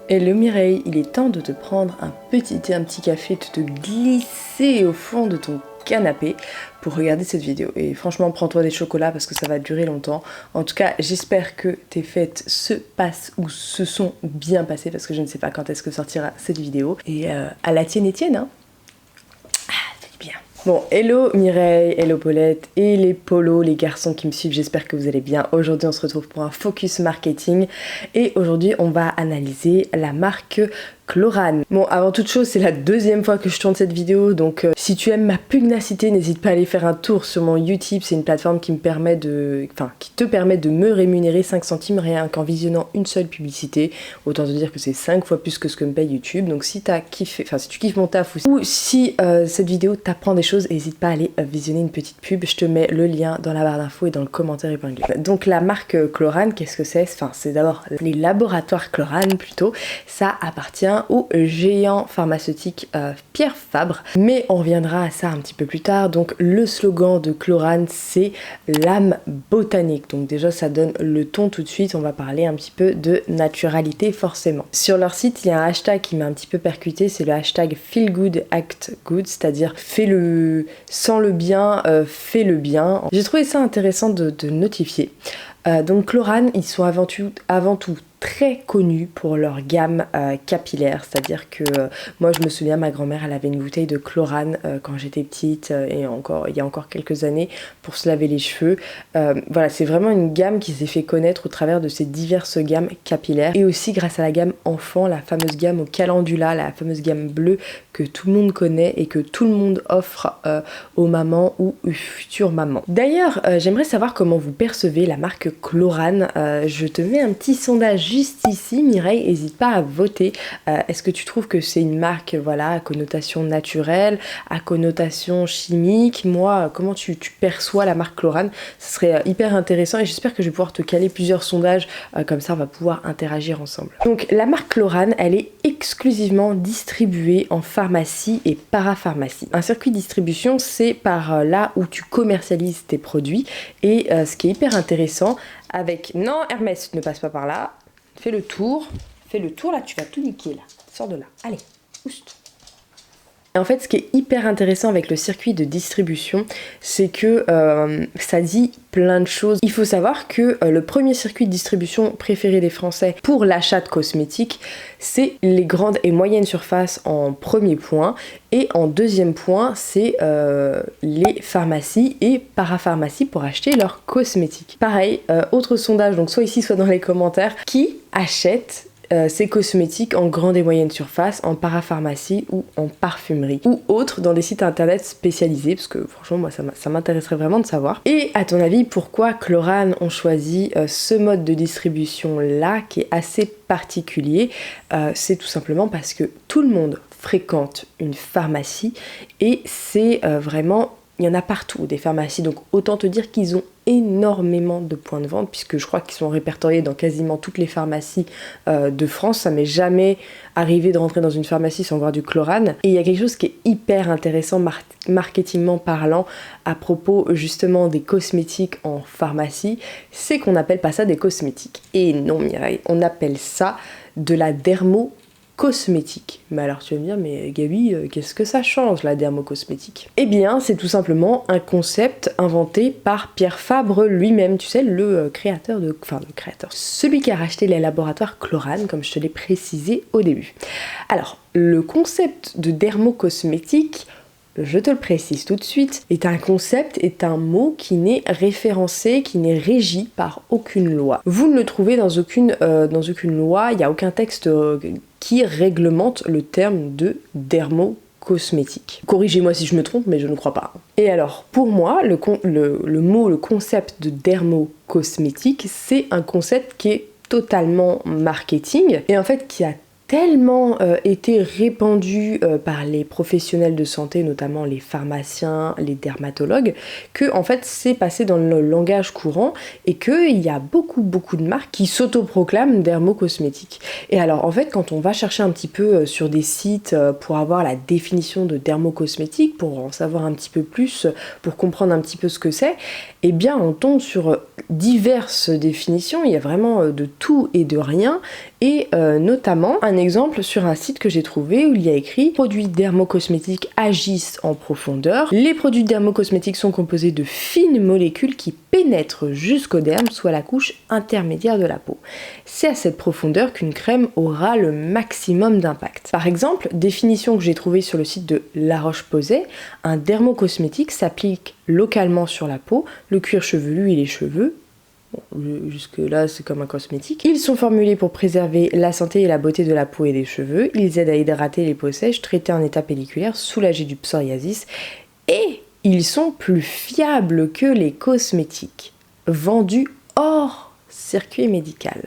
Hello Mireille, il est temps de te prendre un petit thé, un petit café, de te glisser au fond de ton canapé pour regarder cette vidéo. Et franchement, prends-toi des chocolats parce que ça va durer longtemps. En tout cas, j'espère que tes fêtes se passent ou se sont bien passées parce que je ne sais pas quand est-ce que sortira cette vidéo. Et à la tienne Étienne, hein. Bien. Bon, hello Mireille, hello Paulette et les polos, les garçons qui me suivent, j'espère que vous allez bien. Aujourd'hui on se retrouve pour un focus marketing et aujourd'hui on va analyser la marque Chlorane. Bon, avant toute chose, c'est la deuxième fois que je tourne cette vidéo, donc si tu aimes ma pugnacité, n'hésite pas à aller faire un tour sur mon Utip. C'est une plateforme qui te permet de me rémunérer 5 centimes rien qu'en visionnant une seule publicité. Autant te dire que c'est 5 fois plus que ce que me paye YouTube. Donc si tu kiffes mon taf ou si cette vidéo t'apprend des choses, n'hésite pas à aller visionner une petite pub. Je te mets le lien dans la barre d'infos et dans le commentaire épinglé. Donc la marque Chlorane, qu'est-ce que c'est? Enfin, c'est d'abord les laboratoires Chlorane plutôt. Ça appartient au géant pharmaceutique Pierre Fabre, mais on reviendra à ça un petit peu plus tard. Donc le slogan de Chlorane, c'est l'âme botanique. Donc déjà ça donne le ton tout de suite, on va parler un petit peu de naturalité forcément. Sur leur site, il y a un hashtag qui m'a un petit peu percuté, c'est le hashtag Feel Good Act Good, c'est-à-dire sens le bien, fais le bien. J'ai trouvé ça intéressant de notifier. Donc Chlorane, ils sont avant tout très connus pour leur gamme capillaire, c'est-à-dire que moi je me souviens, ma grand-mère elle avait une bouteille de Chlorane quand j'étais petite et il y a encore quelques années pour se laver les cheveux. Voilà, c'est vraiment une gamme qui s'est fait connaître au travers de ces diverses gammes capillaires et aussi grâce à la gamme enfant, la fameuse gamme au calendula, la fameuse gamme bleue que tout le monde connaît et que tout le monde offre aux mamans ou aux futures mamans. D'ailleurs, j'aimerais savoir comment vous percevez la marque Chlorane. Je te mets un petit sondage juste ici, Mireille, n'hésite pas à voter. Est-ce que tu trouves que c'est une marque à connotation naturelle, à connotation chimique? Moi, comment tu perçois la marque Chlorane? Ce serait hyper intéressant et j'espère que je vais pouvoir te caler plusieurs sondages, comme ça on va pouvoir interagir ensemble. Donc la marque Chlorane, elle est exclusivement distribuée en pharmacie et parapharmacie. Un circuit de distribution, c'est par là où tu commercialises tes produits et ce qui est hyper intéressant avec... Non Hermès, ne passe pas par là. Fais le tour là, tu vas tout niquer là. Sors de là, allez, oust. En fait, ce qui est hyper intéressant avec le circuit de distribution, c'est que ça dit plein de choses. Il faut savoir que le premier circuit de distribution préféré des Français pour l'achat de cosmétiques, c'est les grandes et moyennes surfaces en premier point. Et en deuxième point, c'est les pharmacies et parapharmacies pour acheter leurs cosmétiques. Pareil, autre sondage, donc soit ici, soit dans les commentaires, qui achète ces cosmétiques en grande et moyenne surface, en parapharmacie ou en parfumerie ou autre dans des sites internet spécialisés, parce que franchement moi ça m'intéresserait vraiment de savoir. Et à ton avis, pourquoi Chlorane ont choisi ce mode de distribution là qui est assez particulier? C'est tout simplement parce que tout le monde fréquente une pharmacie et c'est vraiment... Il y en a partout des pharmacies, donc autant te dire qu'ils ont énormément de points de vente puisque je crois qu'ils sont répertoriés dans quasiment toutes les pharmacies de France. Ça m'est jamais arrivé de rentrer dans une pharmacie sans voir du Chlorane. Et il y a quelque chose qui est hyper intéressant marketingment parlant à propos justement des cosmétiques en pharmacie, c'est qu'on n'appelle pas ça des cosmétiques. Et non Mireille, on appelle ça de la dermocosmétique. Mais alors tu vas me dire, mais Gabi, qu'est-ce que ça change la dermocosmétique? Eh bien, c'est tout simplement un concept inventé par Pierre Fabre lui-même, tu sais, celui qui a racheté les laboratoires Chlorane, comme je te l'ai précisé au début. Alors, le concept de dermocosmétique, je te le précise tout de suite, est un mot qui n'est référencé, qui n'est régi par aucune loi. Vous ne le trouvez dans aucune loi, il n'y a aucun texte qui réglemente le terme de dermocosmétique. Corrigez-moi si je me trompe, mais je ne crois pas. Et alors, pour moi, le concept de dermocosmétique, c'est un concept qui est totalement marketing et en fait qui a tellement été répandu par les professionnels de santé, notamment les pharmaciens, les dermatologues, que en fait c'est passé dans le langage courant et qu'il y a beaucoup de marques qui s'autoproclament dermocosmétiques. Et alors en fait quand on va chercher un petit peu sur des sites pour avoir la définition de dermocosmétique, pour en savoir un petit peu plus, pour comprendre un petit peu ce que c'est, eh bien on tombe sur diverses définitions, il y a vraiment de tout et de rien, et notamment un exemple sur un site que j'ai trouvé où il y a écrit « Produits dermocosmétiques agissent en profondeur. Les produits dermocosmétiques sont composés de fines molécules qui pénètrent jusqu'au derme, soit la couche intermédiaire de la peau. C'est à cette profondeur qu'une crème aura le maximum d'impact. » Par exemple, définition que j'ai trouvée sur le site de La Roche-Posay, un dermocosmétique s'applique localement sur la peau, le cuir chevelu et les cheveux. Bon, jusque là c'est comme un cosmétique. Ils sont formulés pour préserver la santé et la beauté de la peau et des cheveux. Ils aident à hydrater les peaux sèches, traiter un état pelliculaire, soulager du psoriasis. Et ils sont plus fiables que les cosmétiques vendus hors circuit médical.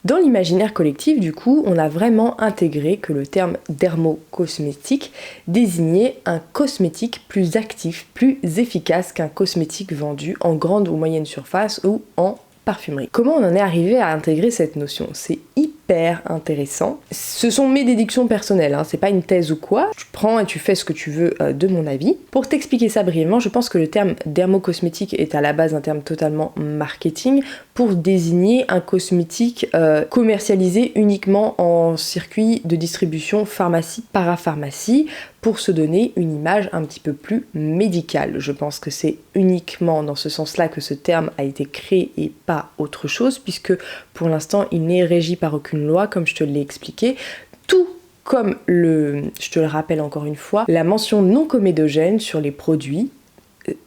Dans l'imaginaire collectif, du coup, on a vraiment intégré que le terme dermocosmétique désignait un cosmétique plus actif, plus efficace qu'un cosmétique vendu en grande ou moyenne surface ou en parfumerie. Comment on en est arrivé à intégrer cette notion? C'est hyper intéressant. Ce sont mes déductions personnelles, hein, c'est pas une thèse ou quoi. Tu prends et tu fais ce que tu veux de mon avis. Pour t'expliquer ça brièvement, je pense que le terme dermocosmétique est à la base un terme totalement marketing pour désigner un cosmétique commercialisé uniquement en circuit de distribution pharmacie, parapharmacie, pour se donner une image un petit peu plus médicale. Je pense que c'est uniquement dans ce sens-là que ce terme a été créé et pas autre chose, puisque pour l'instant il n'est régi par aucune loi, comme je te l'ai expliqué, tout comme je te le rappelle encore une fois, la mention non comédogène sur les produits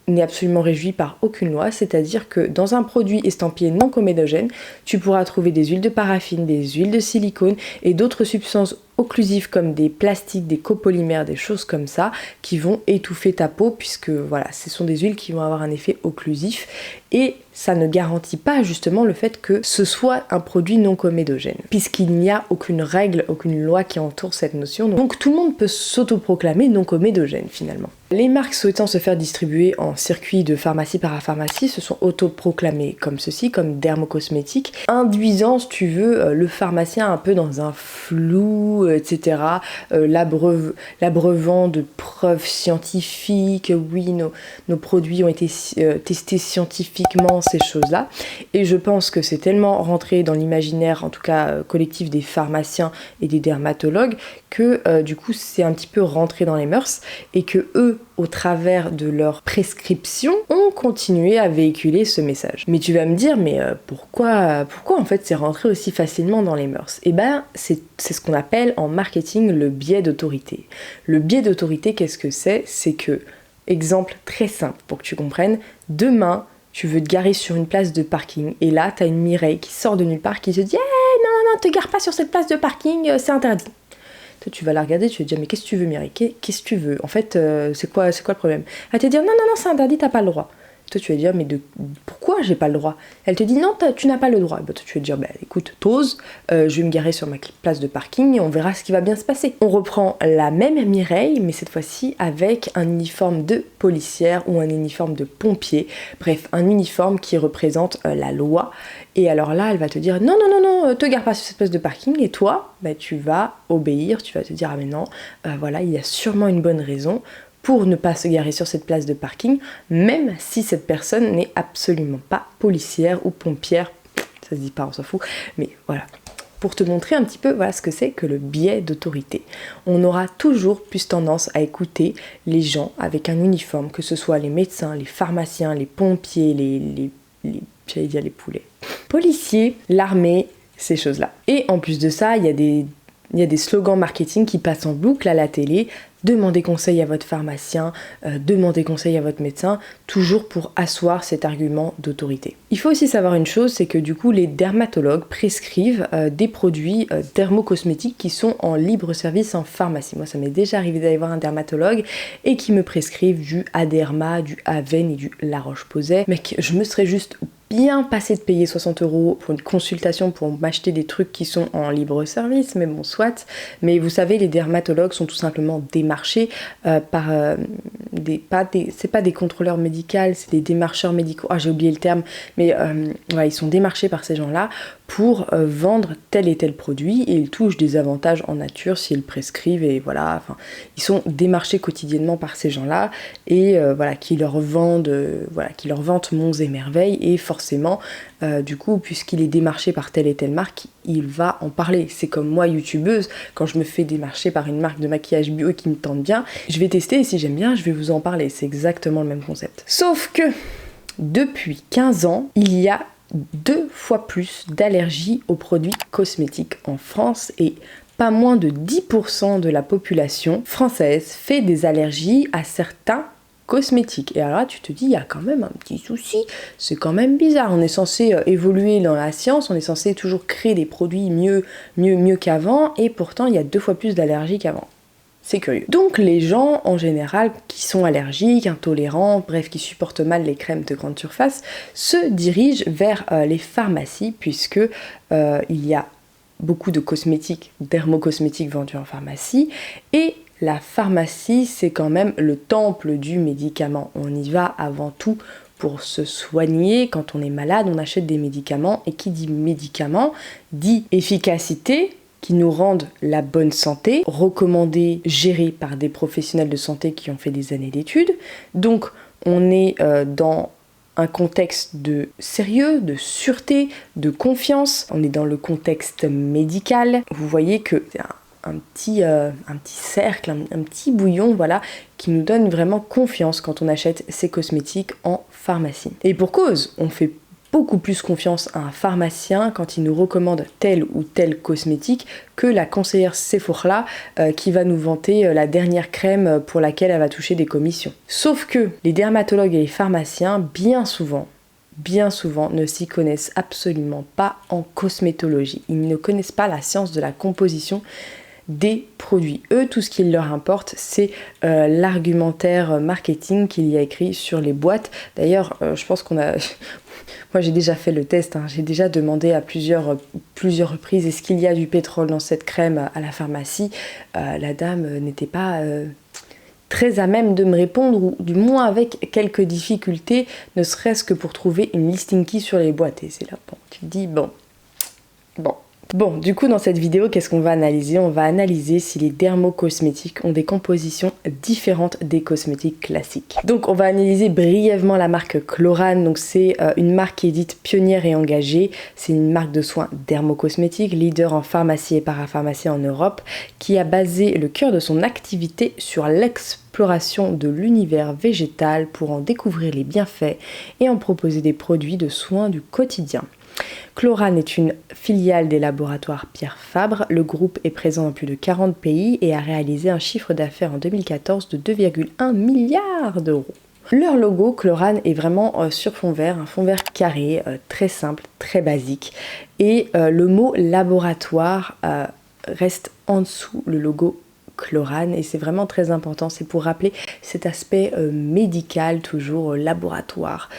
n'est absolument régi par aucune loi, c'est-à-dire que dans un produit estampillé non comédogène, tu pourras trouver des huiles de paraffine, des huiles de silicone et d'autres substances occlusives comme des plastiques, des copolymères, des choses comme ça, qui vont étouffer ta peau, puisque voilà, ce sont des huiles qui vont avoir un effet occlusif, et ça ne garantit pas justement le fait que ce soit un produit non comédogène, puisqu'il n'y a aucune règle, aucune loi qui entoure cette notion, donc tout le monde peut s'autoproclamer non comédogène finalement. Les marques souhaitant se faire distribuer en circuit de pharmacie parapharmacie se sont autoproclamées comme ceci, comme dermocosmétiques, induisant, si tu veux, le pharmacien un peu dans un flou, etc. L'abreuvant de preuves scientifiques, oui, nos produits ont été testés scientifiquement, ces choses-là. Et je pense que c'est tellement rentré dans l'imaginaire, en tout cas collectif des pharmaciens et des dermatologues, que du coup c'est un petit peu rentré dans les mœurs et que eux, au travers de leurs prescriptions, ont continué à véhiculer ce message. Mais tu vas me dire, mais pourquoi en fait c'est rentré aussi facilement dans les mœurs? Eh ben c'est ce qu'on appelle en marketing le biais d'autorité. Le biais d'autorité, qu'est-ce que c'est? C'est que, exemple très simple pour que tu comprennes, demain tu veux te garer sur une place de parking et là t'as une Mireille qui sort de nulle part qui te dit non, te gare pas sur cette place de parking, c'est interdit. Toi, tu vas la regarder, tu vas te dire mais qu'est-ce que tu veux Mireille, qu'est-ce que tu veux? En fait, c'est quoi le problème? Elle va te dire non, c'est interdit, t'as pas le droit. Toi, tu vas dire mais pourquoi j'ai pas le droit? Elle te dit non, tu n'as pas le droit. Bah, toi, tu vas dire écoute, t'oses, je vais me garer sur ma place de parking et on verra ce qui va bien se passer. On reprend la même Mireille, mais cette fois-ci avec un uniforme de policière ou un uniforme de pompier, bref, un uniforme qui représente la loi. Et alors là, elle va te dire non, te gare pas sur cette place de parking, et toi, tu vas obéir, tu vas te dire ah mais non, voilà, il y a sûrement une bonne raison pour ne pas se garer sur cette place de parking, même si cette personne n'est absolument pas policière ou pompière, ça se dit pas, on s'en fout, mais voilà. Pour te montrer un petit peu voilà ce que c'est que le biais d'autorité. On aura toujours plus tendance à écouter les gens avec un uniforme, que ce soit les médecins, les pharmaciens, les pompiers, j'allais dire les poulets, policiers, l'armée, ces choses-là. Et en plus de ça, il y a des slogans marketing qui passent en boucle à la télé. Demandez conseil à votre pharmacien, demandez conseil à votre médecin, toujours pour asseoir cet argument d'autorité. Il faut aussi savoir une chose, c'est que du coup les dermatologues prescrivent des produits dermocosmétiques qui sont en libre service en pharmacie. Moi ça m'est déjà arrivé d'aller voir un dermatologue et qui me prescrivent du Aderma, du Aven et du La Roche-Posay. Mec, je me serais juste bien passé de payer 60 € pour une consultation pour m'acheter des trucs qui sont en libre service, mais bon, soit. Mais vous savez, les dermatologues sont tout simplement démarchés par c'est pas des contrôleurs médicaux, c'est des démarcheurs médicaux. Ah, j'ai oublié le terme, mais ouais, ils sont démarchés par ces gens-là pour vendre tel et tel produit et ils touchent des avantages en nature s'ils prescrivent et voilà, enfin, ils sont démarchés quotidiennement par ces gens-là et voilà, qui leur vendent monts et merveilles et forcément, du coup, puisqu'il est démarché par telle et telle marque, il va en parler. C'est comme moi, youtubeuse, quand je me fais démarcher par une marque de maquillage bio qui me tente bien, je vais tester et si j'aime bien, je vais vous en parler. C'est exactement le même concept. Sauf que, depuis 15 ans, il y a 2 fois plus d'allergies aux produits cosmétiques en France et pas moins de 10% de la population française fait des allergies à certains cosmétiques. Et alors là, tu te dis, il y a quand même un petit souci, c'est quand même bizarre. On est censé évoluer dans la science, on est censé toujours créer des produits mieux qu'avant et pourtant il y a 2 fois plus d'allergies qu'avant. C'est curieux. Donc les gens en général qui sont allergiques, intolérants, bref qui supportent mal les crèmes de grande surface, se dirigent vers les pharmacies puisque il y a beaucoup de cosmétiques, dermocosmétiques vendus en pharmacie et la pharmacie c'est quand même le temple du médicament. On y va avant tout pour se soigner. Quand on est malade, on achète des médicaments et qui dit médicament dit efficacité, qui nous rendent la bonne santé, recommandée, gérée par des professionnels de santé qui ont fait des années d'études. Donc on est dans un contexte de sérieux, de sûreté, de confiance. On est dans le contexte médical. Vous voyez que c'est un petit cercle, un petit bouillon, voilà, qui nous donne vraiment confiance quand on achète ces cosmétiques en pharmacie. Et pour cause, on fait beaucoup plus confiance à un pharmacien quand il nous recommande tel ou tel cosmétique que la conseillère Sephora qui va nous vanter la dernière crème pour laquelle elle va toucher des commissions. Sauf que les dermatologues et les pharmaciens, bien souvent, ne s'y connaissent absolument pas en cosmétologie. Ils ne connaissent pas la science de la composition des produits. Eux, tout ce qui leur importe, c'est l'argumentaire marketing qu'il y a écrit sur les boîtes. D'ailleurs, je pense qu'on a... Moi, j'ai déjà fait le test, hein. J'ai déjà demandé à plusieurs reprises est-ce qu'il y a du pétrole dans cette crème à la pharmacie. La dame n'était pas très à même de me répondre, ou du moins avec quelques difficultés, ne serait-ce que pour trouver une listing key sur les boîtes. Et c'est là, bon, tu te dis, bon. Bon, du coup, dans cette vidéo, qu'est-ce qu'on va analyser? On va analyser si les dermocosmétiques ont des compositions différentes des cosmétiques classiques. Donc, on va analyser brièvement la marque Chlorane. Donc, c'est une marque qui est dite pionnière et engagée. C'est une marque de soins dermocosmétiques, leader en pharmacie et parapharmacie en Europe, qui a basé le cœur de son activité sur l'exploration de l'univers végétal pour en découvrir les bienfaits et en proposer des produits de soins du quotidien. Chlorane est une filiale des laboratoires Pierre Fabre. Le groupe est présent dans plus de 40 pays et a réalisé un chiffre d'affaires en 2014 de 2,1 milliards d'euros. Leur logo Chlorane est vraiment sur fond vert, un fond vert carré, très simple, très basique. Et le mot laboratoire reste en dessous le logo Chlorane et c'est vraiment très important, c'est pour rappeler cet aspect médical, toujours laboratoire,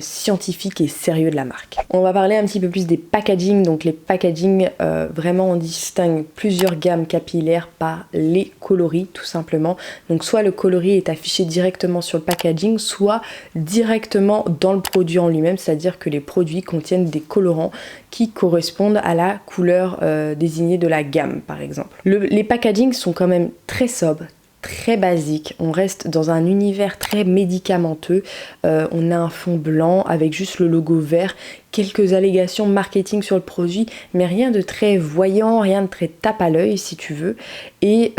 scientifique et sérieux de la marque. On va parler un petit peu plus des packaging. Donc les packaging, vraiment on distingue plusieurs gammes capillaires par les coloris tout simplement. Donc soit le coloris est affiché directement sur le packaging, soit directement dans le produit en lui-même, c'est-à-dire que les produits contiennent des colorants qui correspondent à la couleur désignée de la gamme par exemple. Les packaging sont quand même très sobres, très basiques. On reste dans un univers très médicamenteux. On a un fond blanc avec juste le logo vert, quelques allégations marketing sur le produit, mais rien de très voyant, rien de très tape à l'œil si tu veux. Et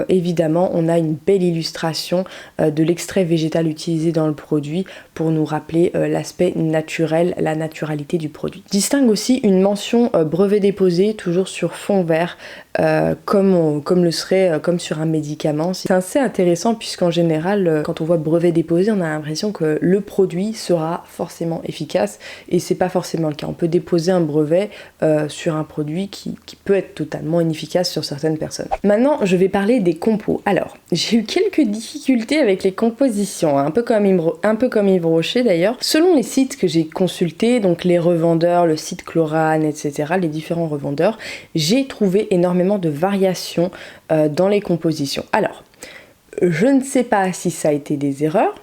évidemment, on a une belle illustration de l'extrait végétal utilisé dans le produit pour nous rappeler l'aspect naturel, la naturalité du produit. Distingue aussi une mention brevet déposé, toujours sur fond vert, comme sur un médicament. C'est assez intéressant puisqu'en général, quand on voit brevet déposé, on a l'impression que le produit sera forcément efficace et c'est pas forcément le cas. On peut déposer un brevet sur un produit qui peut être totalement inefficace sur certaines personnes. Maintenant, je vais parler des compos. Alors, j'ai eu quelques difficultés avec les compositions, hein, un peu comme Yves Rocher d'ailleurs. Selon les sites que j'ai consultés, donc les revendeurs, le site Chlorane, etc., les différents revendeurs, j'ai trouvé énormément de variations dans les compositions. Alors, je ne sais pas si ça a été des erreurs,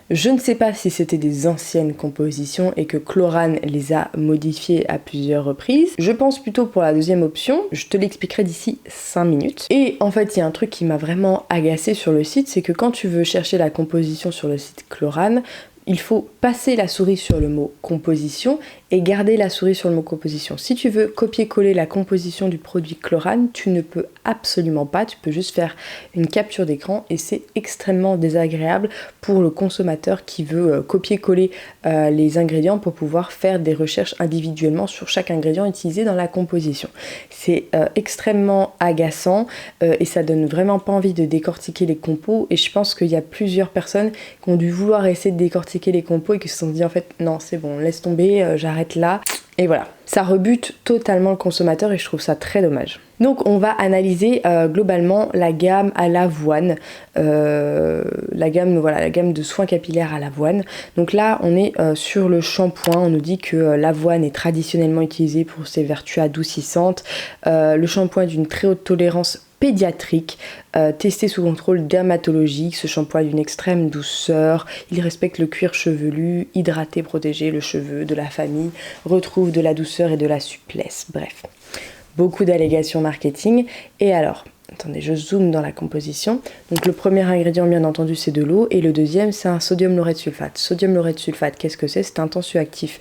je ne sais pas si c'était des anciennes compositions et que Chlorane les a modifiées à plusieurs reprises. Je pense plutôt pour la deuxième option, je te l'expliquerai d'ici 5 minutes. Et en fait, il y a un truc qui m'a vraiment agacé sur le site, c'est que quand tu veux chercher la composition sur le site Chlorane, il faut passer la souris sur le mot composition et garder la souris sur le mot composition. Si tu veux copier-coller la composition du produit Chlorane, tu ne peux absolument pas, tu peux juste faire une capture d'écran et c'est extrêmement désagréable pour le consommateur qui veut copier-coller les ingrédients pour pouvoir faire des recherches individuellement sur chaque ingrédient utilisé dans la composition. C'est extrêmement agaçant et ça donne vraiment pas envie de décortiquer les compos et je pense qu'il y a plusieurs personnes qui ont dû vouloir essayer de décortiquer les compos et qui se sont dit en fait non c'est bon, laisse tomber, j'arrête là. Et voilà, ça rebute totalement le consommateur et je trouve ça très dommage. Donc on va analyser globalement la gamme à l'avoine, la gamme de soins capillaires à l'avoine. Donc là on est sur le shampoing, on nous dit que l'avoine est traditionnellement utilisée pour ses vertus adoucissantes. Le shampoing est d'une très haute tolérance pédiatrique, testé sous contrôle dermatologique. Ce shampoing a d'une extrême douceur, il respecte le cuir chevelu, hydraté, protégé, le cheveu de la famille, retrouve de la douceur et de la souplesse. Bref, beaucoup d'allégations marketing. Et alors, attendez, je zoome dans la composition. Donc le premier ingrédient bien entendu c'est de l'eau et le deuxième c'est un sodium laureth sulfate. Sodium laureth sulfate, qu'est-ce que c'est? C'est un tensioactif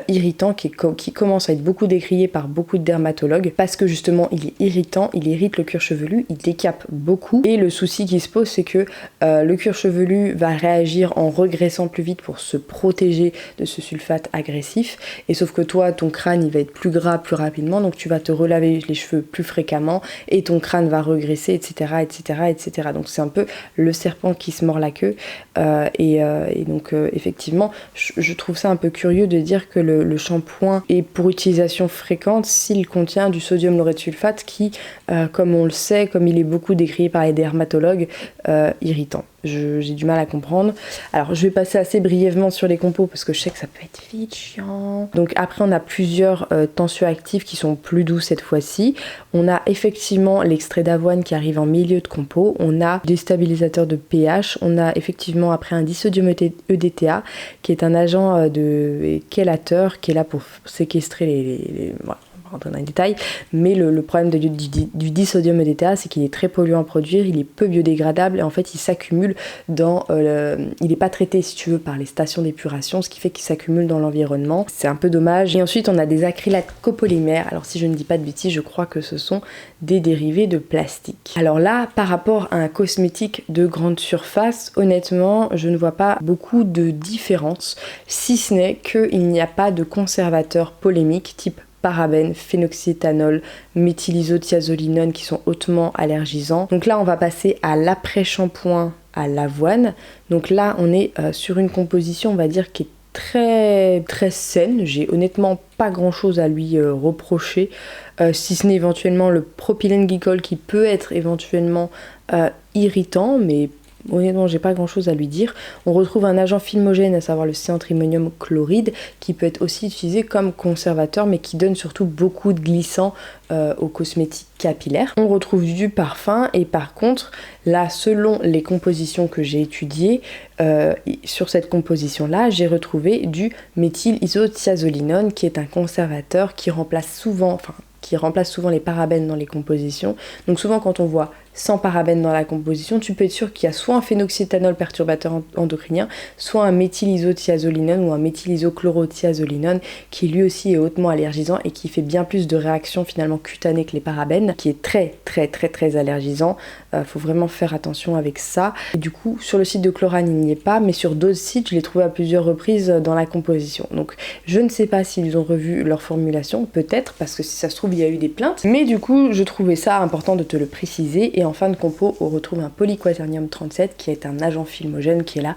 irritant qui commence à être beaucoup décrié par beaucoup de dermatologues parce que justement il est irritant, il irrite le cuir chevelu, il décape beaucoup et le souci qui se pose c'est que le cuir chevelu va réagir en regressant plus vite pour se protéger de ce sulfate agressif et sauf que toi ton crâne il va être plus gras plus rapidement donc tu vas te relaver les cheveux plus fréquemment et ton crâne va regresser, etc., etc., etc. Donc c'est un peu le serpent qui se mord la queue et donc effectivement je trouve ça un peu curieux de dire que le shampoing est pour utilisation fréquente s'il contient du sodium laureth sulfate qui, comme on le sait, comme il est beaucoup décrié par les dermatologues, irritant. J'ai du mal à comprendre. Alors je vais passer assez brièvement sur les compos parce que je sais que ça peut être vite chiant. Donc après on a plusieurs tensioactifs qui sont plus doux cette fois-ci. On a effectivement l'extrait d'avoine qui arrive en milieu de compo. On a des stabilisateurs de pH. On a effectivement après un disodium EDTA qui est un agent de chélateur qui est là pour séquestrer les voilà. Rentrer dans les détails, mais le problème du disodium EDTA c'est qu'il est très polluant à produire, il est peu biodégradable et en fait il s'accumule dans il n'est pas traité si tu veux par les stations d'épuration, ce qui fait qu'il s'accumule dans l'environnement, c'est un peu dommage. Et ensuite on a des acrylates copolymères, alors si je ne dis pas de bêtises je crois que ce sont des dérivés de plastique. Alors là par rapport à un cosmétique de grande surface, honnêtement je ne vois pas beaucoup de différence si ce n'est qu'il n'y a pas de conservateur polémique type parabènes, phénoxyéthanol, méthylisothiazolinone qui sont hautement allergisants. Donc là on va passer à l'après-shampoing à l'avoine. Donc là on est sur une composition on va dire qui est très très saine. J'ai honnêtement pas grand chose à lui reprocher si ce n'est éventuellement le propylène glycol qui peut être éventuellement irritant mais honnêtement j'ai pas grand chose à lui dire. On retrouve un agent filmogène à savoir le cyanhydrimonium chloride qui peut être aussi utilisé comme conservateur mais qui donne surtout beaucoup de glissant aux cosmétiques capillaires. On retrouve du parfum et par contre là selon les compositions que j'ai étudiées sur cette composition là j'ai retrouvé du méthylisothiazolinone qui est un conservateur qui remplace souvent les parabènes dans les compositions. Donc souvent quand on voit 100 parabènes dans la composition, tu peux être sûr qu'il y a soit un phénoxyéthanol perturbateur endocrinien, soit un méthylisothiazolinone ou un méthylisochlorothiazolinone qui lui aussi est hautement allergisant et qui fait bien plus de réactions finalement cutanées que les parabènes, qui est très très très très allergisant. Faut vraiment faire attention avec ça. Et du coup sur le site de Chlorane il n'y est pas, mais sur d'autres sites je l'ai trouvé à plusieurs reprises dans la composition. Donc je ne sais pas s'ils ont revu leur formulation, peut-être parce que si ça se trouve il y a eu des plaintes, mais du coup je trouvais ça important de te le préciser. Et en fin de compo on retrouve un polyquaternium 37 qui est un agent filmogène qui est là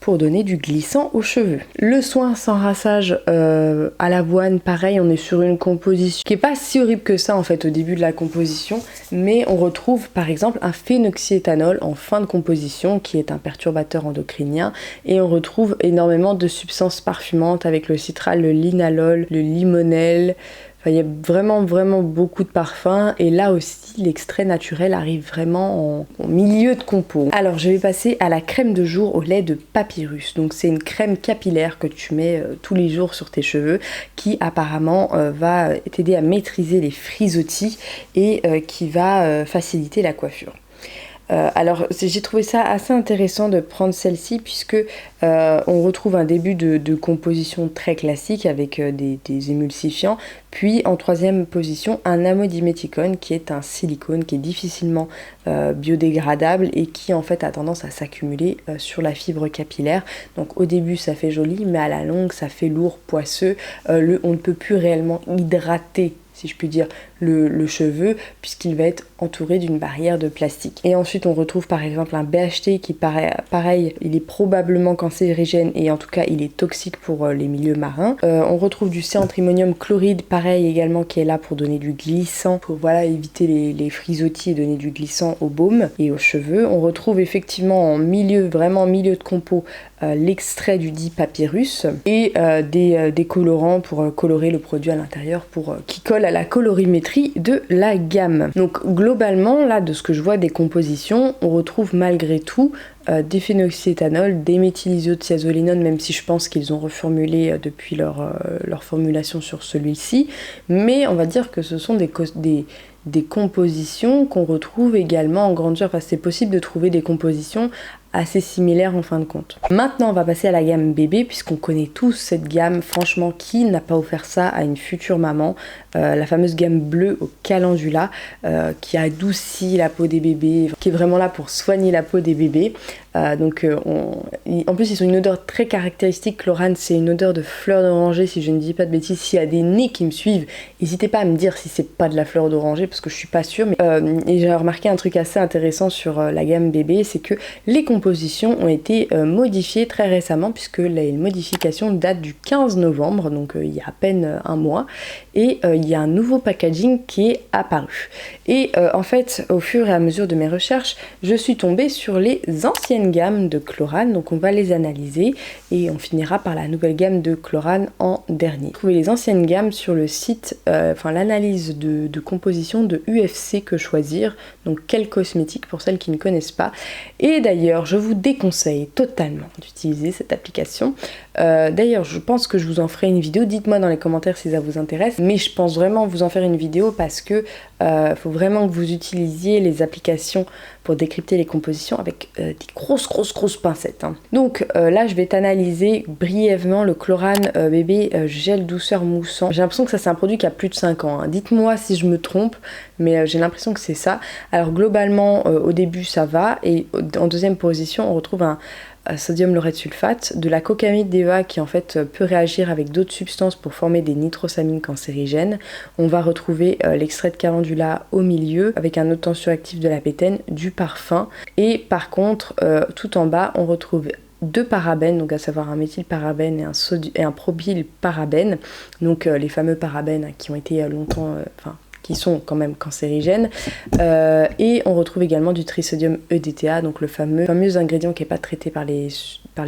pour donner du glissant aux cheveux. Le soin sans rinçage à l'avoine, pareil, on est sur une composition qui est pas si horrible que ça en fait au début de la composition, mais on retrouve par exemple un phénoxyéthanol en fin de composition qui est un perturbateur endocrinien, et on retrouve énormément de substances parfumantes avec le citral, le linalol, le limonel. Enfin, il y a vraiment beaucoup de parfums, et là aussi l'extrait naturel arrive vraiment en milieu de compo. Alors je vais passer à la crème de jour au lait de papyrus. Donc c'est une crème capillaire que tu mets tous les jours sur tes cheveux, qui apparemment va t'aider à maîtriser les frisottis et qui va faciliter la coiffure. Alors j'ai trouvé ça assez intéressant de prendre celle-ci, puisque on retrouve un début de composition très classique avec des émulsifiants, puis en troisième position un amodiméticone qui est un silicone qui est difficilement biodégradable et qui en fait a tendance à s'accumuler sur la fibre capillaire. Donc au début ça fait joli, mais à la longue ça fait lourd, poisseux, on ne peut plus réellement hydrater, si je puis dire, le cheveu, puisqu'il va être entouré d'une barrière de plastique. Et ensuite on retrouve par exemple un BHT qui pareil, il est probablement cancérigène, et en tout cas il est toxique pour les milieux marins. On retrouve du céantrimonium chloride, pareil également, qui est là pour donner du glissant, pour voilà éviter les frisottis et donner du glissant au baume et aux cheveux. On retrouve effectivement en milieu de compo l'extrait du dit papyrus et des colorants pour colorer le produit à l'intérieur, qui colle à la colorimétrie de la gamme. Donc globalement là, de ce que je vois des compositions, on retrouve malgré tout des phénoxyéthanol, des méthylisothiazolinone, même si je pense qu'ils ont reformulé depuis leur formulation sur celui-ci, mais on va dire que ce sont des compositions qu'on retrouve également en grandeur. Enfin, c'est possible de trouver des compositions assez similaires en fin de compte. Maintenant on va passer à la gamme bébé, puisqu'on connaît tous cette gamme. Franchement, qui n'a pas offert ça à une future maman, la fameuse gamme bleue au calendula, qui adoucit la peau des bébés, qui est vraiment là pour soigner la peau des bébés. En plus ils ont une odeur très caractéristique. Chlorane, c'est une odeur de fleur d'oranger, si je ne dis pas de bêtises. S'il y a des nez qui me suivent, n'hésitez pas à me dire si c'est pas de la fleur d'oranger, parce que je suis pas sûre. Et j'ai remarqué un truc assez intéressant sur la gamme bébé, c'est que les compositions ont été modifiées très récemment, puisque les modifications datent du 15 novembre, donc il y a à peine un mois, et il y a un nouveau packaging qui est apparu. Et en fait, au fur et à mesure de mes recherches, je suis tombée sur les anciennes gammes de Chlorane, donc on va les analyser et on finira par la nouvelle gamme de Chlorane en dernier. Trouvez les anciennes gammes sur le site, l'analyse de composition de UFC Que Choisir, donc quel cosmétique pour celles qui ne connaissent pas. Et d'ailleurs, je vous déconseille totalement d'utiliser cette application. D'ailleurs, je pense que je vous en ferai une vidéo, dites-moi dans les commentaires si ça vous intéresse, mais je pense vraiment vous en faire une vidéo, parce que faut vraiment que vous utilisiez les applications pour décrypter les compositions avec des grosses pincettes, hein. Donc là je vais t'analyser brièvement le Chlorane bébé gel douceur moussant. J'ai l'impression que ça c'est un produit qui a plus de 5 ans, hein. Dites-moi si je me trompe, mais j'ai l'impression que c'est ça. Alors globalement au début ça va, et en deuxième position on retrouve un sodium laureth sulfate, de la cocamide d'Eva qui en fait peut réagir avec d'autres substances pour former des nitrosamines cancérigènes. On va retrouver l'extrait de calendula au milieu avec un autre tensioactif de la pétène, du parfum, et par contre tout en bas on retrouve 2 parabènes, donc à savoir un méthylparabène et un propylparabène, donc les fameux parabènes qui ont été longtemps, qui sont quand même cancérigènes, et on retrouve également du trisodium EDTA, donc le fameux ingrédient qui n'est pas traité par les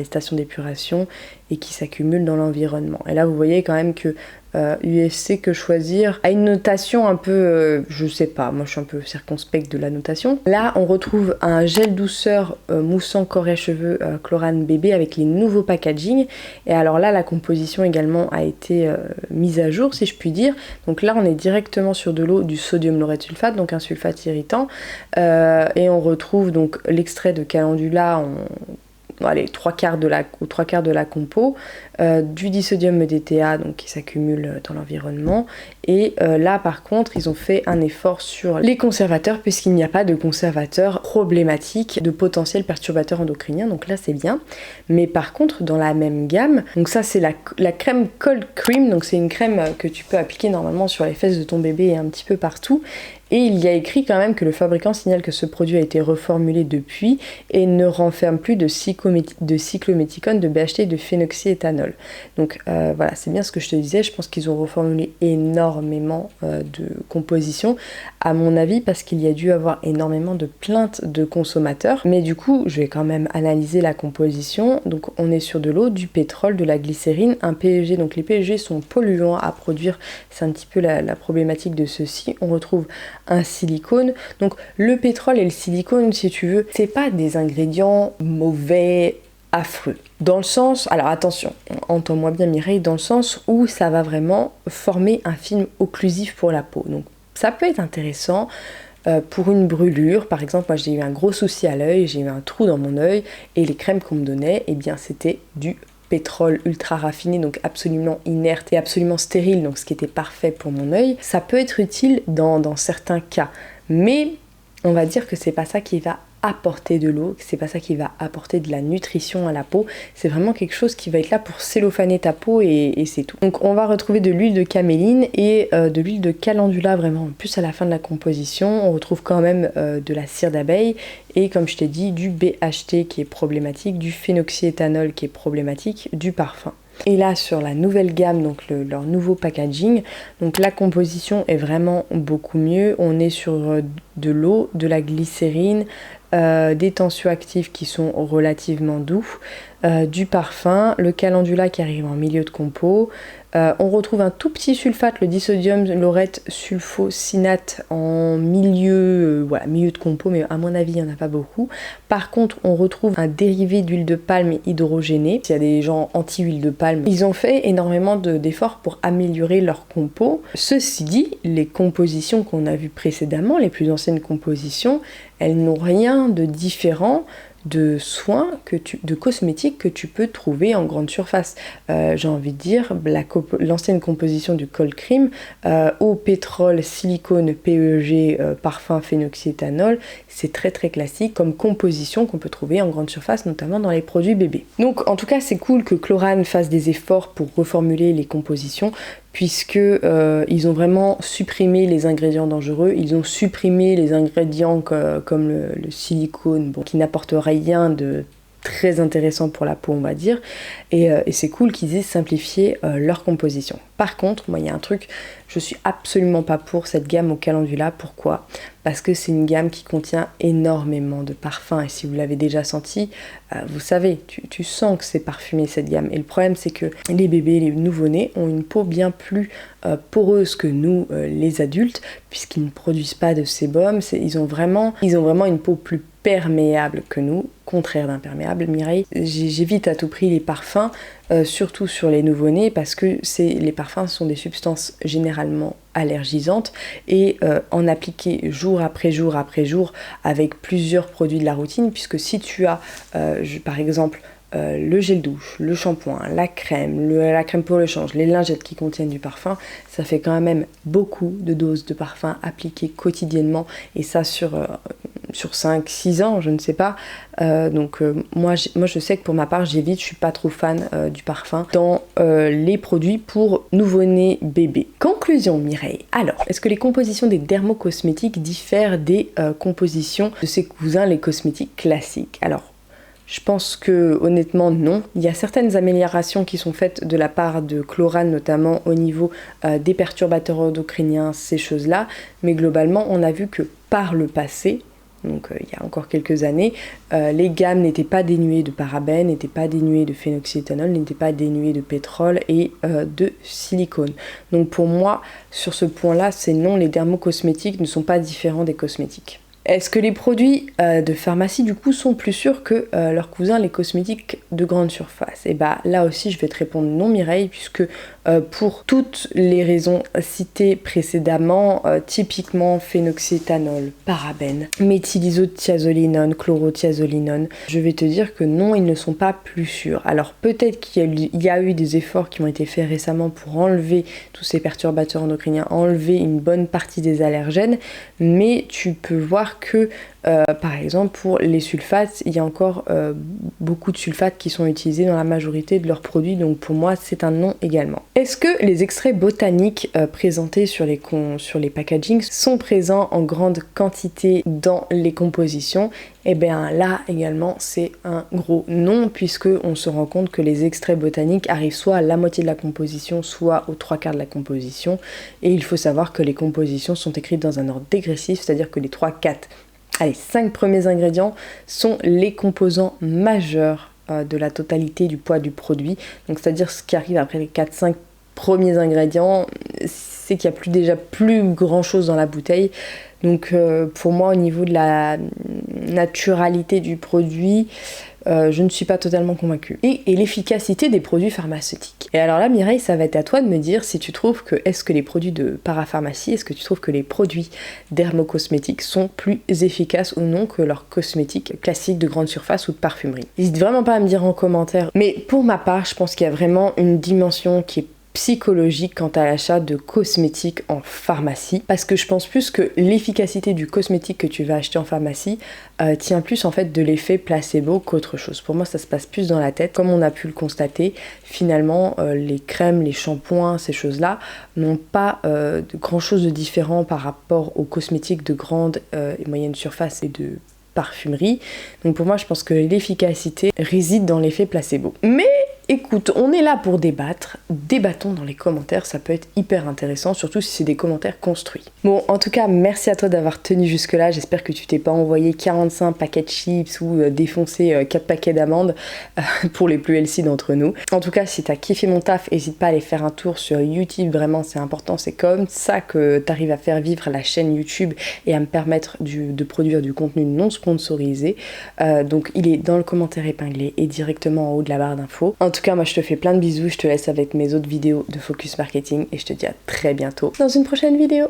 stations d'épuration et qui s'accumule dans l'environnement. Et là vous voyez quand même que UFC Que Choisir a une notation un peu, je sais pas, moi je suis un peu circonspecte de la notation. Là on retrouve un gel douceur moussant corps et cheveux Chlorane bébé avec les nouveaux packaging, et alors là la composition également a été mise à jour, si je puis dire. Donc là on est directement sur de l'eau, du sodium laureth sulfate, donc un sulfate irritant, et on retrouve donc l'extrait de calendula aux 3/4 de la compo, du disodium EDTA donc qui s'accumule dans l'environnement, et là par contre ils ont fait un effort sur les conservateurs, puisqu'il n'y a pas de conservateurs problématiques de potentiels perturbateurs endocriniens, donc là c'est bien. Mais par contre dans la même gamme, donc ça c'est la crème Cold Cream, donc c'est une crème que tu peux appliquer normalement sur les fesses de ton bébé et un petit peu partout, Et il y a écrit quand même que le fabricant signale que ce produit a été reformulé depuis et ne renferme plus de cyclométhicone, de BHT et de phénoxyéthanol. Donc voilà, c'est bien ce que je te disais, je pense qu'ils ont reformulé énormément de compositions, à mon avis, parce qu'il y a dû avoir énormément de plaintes de consommateurs. Mais du coup, je vais quand même analyser la composition. Donc on est sur de l'eau, du pétrole, de la glycérine, un PEG. Donc les PEG sont polluants à produire, c'est un petit peu la problématique de ceci. On retrouve un silicone. Donc le pétrole et le silicone, si tu veux, c'est pas des ingrédients mauvais, affreux. Dans le sens, alors attention, entends-moi bien Mireille, dans le sens où ça va vraiment former un film occlusif pour la peau. Donc ça peut être intéressant pour une brûlure. Par exemple, moi j'ai eu un gros souci à l'œil, j'ai eu un trou dans mon œil et les crèmes qu'on me donnait, eh bien c'était du pétrole ultra raffiné, donc absolument inerte et absolument stérile, donc ce qui était parfait pour mon œil. Ça peut être utile dans certains cas, mais on va dire que c'est pas ça qui va apporter de l'eau, c'est pas ça qui va apporter de la nutrition à la peau, c'est vraiment quelque chose qui va être là pour cellophaner ta peau et c'est tout. Donc on va retrouver de l'huile de caméline et de l'huile de calendula vraiment plus à la fin de la composition. On retrouve quand même de la cire d'abeille et comme je t'ai dit du BHT qui est problématique, du phénoxyéthanol qui est problématique, du parfum. Et là sur la nouvelle gamme, donc leur nouveau packaging, donc la composition est vraiment beaucoup mieux. On est sur de l'eau, de la glycérine, des tensioactifs qui sont relativement doux, du parfum, le calendula qui arrive en milieu de compo. On retrouve un tout petit sulfate, le disodium laureth sulfosinate en milieu, milieu de compo, mais à mon avis il n'y en a pas beaucoup. Par contre on retrouve un dérivé d'huile de palme hydrogénée. S'il y a des gens anti-huile de palme, ils ont fait énormément d'efforts pour améliorer leur compo. Ceci dit, les compositions qu'on a vues précédemment, les plus anciennes compositions, elles n'ont rien de différent de soins, de cosmétiques que tu peux trouver en grande surface. J'ai envie de dire, l'ancienne composition du cold cream, eau, pétrole, silicone, PEG, parfum, phénoxyéthanol, c'est très très classique comme composition qu'on peut trouver en grande surface, notamment dans les produits bébés. Donc en tout cas c'est cool que Chlorane fasse des efforts pour reformuler les compositions, puisque ils ont vraiment supprimé les ingrédients dangereux, ils ont supprimé les ingrédients comme le silicone, qui n'apporte rien de très intéressant pour la peau on va dire, et c'est cool qu'ils aient simplifié leur composition. Par contre, moi il y a un truc, je suis absolument pas pour cette gamme au calendula. Pourquoi ? Parce que c'est une gamme qui contient énormément de parfums, et si vous l'avez déjà senti, vous savez, tu sens que c'est parfumé cette gamme. Et le problème c'est que les bébés, les nouveau-nés ont une peau bien plus poreuse que nous les adultes, puisqu'ils ne produisent pas de sébum. Ils ont vraiment une peau plus perméable que nous, contraire d'imperméable. Mireille, j'évite à tout prix les parfums, surtout sur les nouveau-nés, parce que les parfums sont des substances généralement allergisantes, et en appliquer jour après jour après jour avec plusieurs produits de la routine, puisque si tu as par exemple le gel douche, le shampoing, la crème pour le change, les lingettes qui contiennent du parfum, ça fait quand même beaucoup de doses de parfum appliquées quotidiennement, et ça sur 5-6 ans, je ne sais pas. Moi je sais que pour ma part j'évite, je suis pas trop fan du parfum dans les produits pour nouveau-nés bébés. Conclusion Mireille, alors, est-ce que les compositions des dermocosmétiques diffèrent des compositions de ses cousins les cosmétiques classiques ? Alors, je pense que honnêtement non. Il y a certaines améliorations qui sont faites de la part de Chlorane, notamment au niveau des perturbateurs endocriniens, ces choses-là, mais globalement on a vu que par le passé, donc il y a encore quelques années, les gammes n'étaient pas dénuées de parabènes, n'étaient pas dénuées de phénoxyéthanol, n'étaient pas dénuées de pétrole et de silicone. Donc pour moi, sur ce point-là, c'est non, les dermocosmétiques ne sont pas différents des cosmétiques. Est-ce que les produits de pharmacie du coup sont plus sûrs que leurs cousins les cosmétiques de grande surface ? Et bah là aussi je vais te répondre non Mireille, puisque pour toutes les raisons citées précédemment, typiquement phénoxyéthanol, parabènes, méthylisothiazolinone, chlorothiazolinone, je vais te dire que non, ils ne sont pas plus sûrs. Alors peut-être qu'il y a eu des efforts qui ont été faits récemment pour enlever tous ces perturbateurs endocriniens, enlever une bonne partie des allergènes, mais tu peux voir que Par exemple, pour les sulfates, il y a encore beaucoup de sulfates qui sont utilisés dans la majorité de leurs produits, donc pour moi c'est un non également. Est-ce que les extraits botaniques présentés sur les packagings sont présents en grande quantité dans les compositions? Et bien là également c'est un gros non, puisque on se rend compte que les extraits botaniques arrivent soit à la moitié de la composition, soit aux 3/4 de la composition, et il faut savoir que les compositions sont écrites dans un ordre dégressif, c'est-à-dire que les 5 premiers ingrédients sont les composants majeurs de la totalité du poids du produit. Donc c'est-à-dire ce qui arrive après les 4-5 premiers ingrédients, c'est qu'il n'y a déjà plus grand chose dans la bouteille. Donc pour moi, au niveau de la naturalité du produit, je ne suis pas totalement convaincue. Et l'efficacité des produits pharmaceutiques. Et alors là, Mireille, ça va être à toi de me dire si tu trouves que, est-ce que les produits de parapharmacie, est-ce que tu trouves que les produits dermocosmétiques sont plus efficaces ou non que leurs cosmétiques classiques de grande surface ou de parfumerie? N'hésite vraiment pas à me dire en commentaire. Mais pour ma part, je pense qu'il y a vraiment une dimension qui est psychologique quant à l'achat de cosmétiques en pharmacie, parce que je pense plus que l'efficacité du cosmétique que tu vas acheter en pharmacie tient plus en fait de l'effet placebo qu'autre chose. Pour moi ça se passe plus dans la tête, comme on a pu le constater. Finalement les crèmes, les shampoings, ces choses là n'ont pas de grand chose de différent par rapport aux cosmétiques de grande et moyenne surface et de parfumerie. Donc pour moi je pense que l'efficacité réside dans l'effet placebo. Mais écoute, on est là pour débattre, débattons dans les commentaires, ça peut être hyper intéressant, surtout si c'est des commentaires construits. Bon, en tout cas, merci à toi d'avoir tenu jusque là, j'espère que tu t'es pas envoyé 45 paquets de chips ou défoncé 4 paquets d'amandes pour les plus healthy d'entre nous. En tout cas, si t'as kiffé mon taf, n'hésite pas à aller faire un tour sur YouTube, vraiment c'est important, c'est comme ça que t'arrives à faire vivre la chaîne YouTube et à me permettre de produire du contenu non sponsorisé. Donc il est dans le commentaire épinglé et directement en haut de la barre d'infos. En tout cas, moi je te fais plein de bisous, je te laisse avec mes autres vidéos de Focus Marketing et je te dis à très bientôt dans une prochaine vidéo.